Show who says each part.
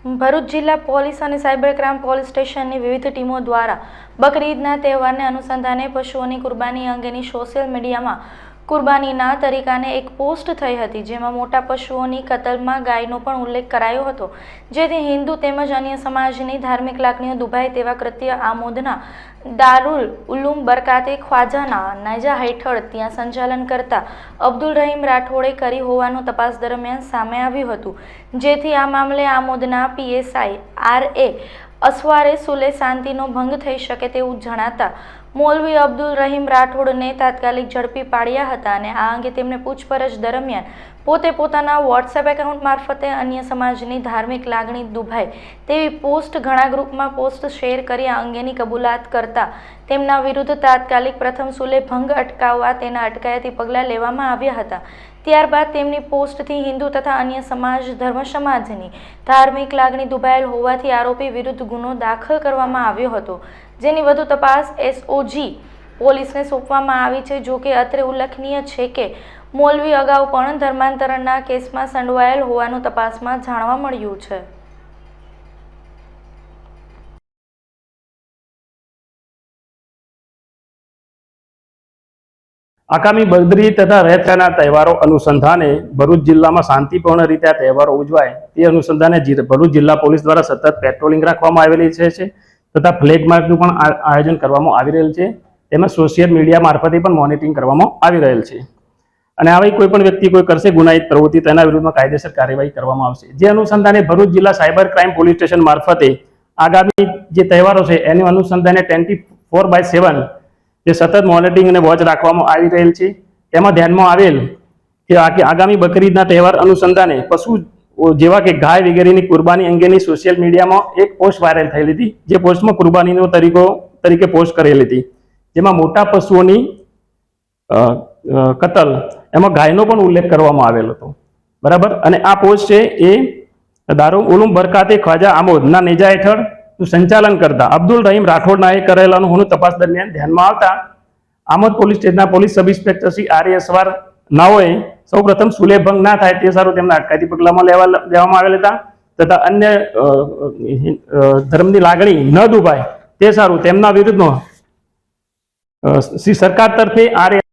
Speaker 1: ભરૂચ જિલ્લા પોલીસ અને cyber crime police સ્ટેશનની વિવિધ ટીમો દ્વારા બકરીદના તહેવારને અનુસંધાને પશુઓની કુરબાની અંગેની સોશિયલ મીડિયામાં કુરબાનીના તરીકાને એક પોસ્ટ થઈ હતી, જેમાં મોટા પશુઓની કતલમાં ગાયનો પણ ઉલ્લેખ કરાયો હતો, જેથી હિન્દુ તેમજ અન્ય સમાજની ધાર્મિક લાગણીઓ દુભાય તેવા કૃત્ય આમોદના દારુલ ઉલુમ બરકાતે ખ્વાજાના નેજા હેઠળ ત્યાં સંચાલન કરતા અબ્દુલ રહીમ રાઠોડે કરી હોવાનું તપાસ દરમિયાન સામે આવ્યું હતું, જેથી આ મામલે આમોદના PSI RA અસવારે સુલે શાંતિનો ભંગ થઈ શકે તેવું જણાતા મૌલવી અબ્દુલ રહીમ રાઠોડને તાત્કાલિક ઝડપી પાડ્યા હતા અને આ અંગે તેમને પૂછપરછ દરમિયાન પોતે પોતાના વોટ્સએપ એકાઉન્ટ મારફતે અન્ય સમાજની ધાર્મિક લાગણી દુભાય તેવી પોસ્ટ ઘણા ગ્રુપમાં પોસ્ટ શેર કરી આ અંગેની કબૂલાત કરતા તેમના વિરુદ્ધ તાત્કાલિક પ્રથમ સુલે ભંગ અટકાવવા તેના અટકાયતી પગલાં લેવામાં આવ્યા હતા। ત્યારબાદ તેમની પોસ્ટથી હિન્દુ તથા અન્ય સમાજ ધર્મ સમાજની ધાર્મિક લાગણી દુભાયેલ હોવાથી આરોપી વિરુદ્ધ ગુનો દાખલ કરવામાં આવ્યો હતો, જેની વધુ તપાસ SOG પોલીસને સોંપવામાં આવી છે। જો કે અત્રે ઉલ્લેખનીય છે કે મૌલવી અગાઉ પણ ધર્માંતરણના કેસમાં સંડોવાયેલ હોવાનું તપાસમાં જાણવા મળ્યું છે।
Speaker 2: આગામી બકરીદ તથા રથયાત્રાના તહેવારો અનુસંધાને ભરૂચ જિલ્લામાં શાંતિપૂર્ણ રીતે આ તહેવારો ઉજવાય તે અનુસંધાને ભરૂચ જિલ્લા પોલીસ દ્વારા સતત પેટ્રોલિંગ રાખવામાં આવેલી છે તથા ફ્લેગ માર્ચનું પણ આયોજન કરવામાં આવી રહેલ છે। તેમજ સોશિયલ મીડિયા મારફતે પણ મોનિટરિંગ કરવામાં આવી રહેલ છે અને આવી કોઈ પણ વ્યક્તિ કોઈ કરશે ગુનાહિત પ્રવૃત્તિ તેના વિરુદ્ધમાં કાયદેસર કાર્યવાહી કરવામાં આવશે। જે અનુસંધાને ભરૂચ જિલ્લા સાયબર ક્રાઇમ પોલીસ સ્ટેશન મારફતે આગામી જે તહેવારો છે એનું અનુસંધાને 24/7 જે સતત મોનિટરિંગ અને વોચ રાખવામાં આવી રહેલ છે। તેમાં ધ્યાનમાં આવેલ કે આગામી બકરીદના તહેવાર અનુસંધાને પશુ જેવા કે ગાય વગેરેની કુરબાની અંગેની સોશિયલ મીડિયામાં એક પોસ્ટ વાયરલ થયેલી હતી, જે પોસ્ટમાં કુરબાનીનો તરીકે પોસ્ટ કરેલી હતી, જેમાં મોટા પશુઓની કતલ એમાં ગાયનો પણ ઉલ્લેખ કરવામાં આવેલો હતો, બરાબર। અને આ પોસ્ટ છે એ દારુલ ઉલુમ બરકાતે ખ્વાજા આમોદના નેજા હેઠળ સંચાલન કરતા અબ્દુલ રહીમ રાઠોડના એ કરેલાનું હોવાનું તપાસ દરમિયાન ધ્યાનમાં આવતા આમોદ પોલીસ સ્ટેશનના police sub inspector Shri RA Aswar નાઓએ સૌપ્રથમ સુલે ભંગ ના થાય તે સારું તેમના અટકાયતી પગલામાં લેવામાં આવેલ હતા તથા અન્ય ધર્મની લાગણી ન દુભાય તે સારું તેમના વિરુદ્ધનો સરકાર તરફે RA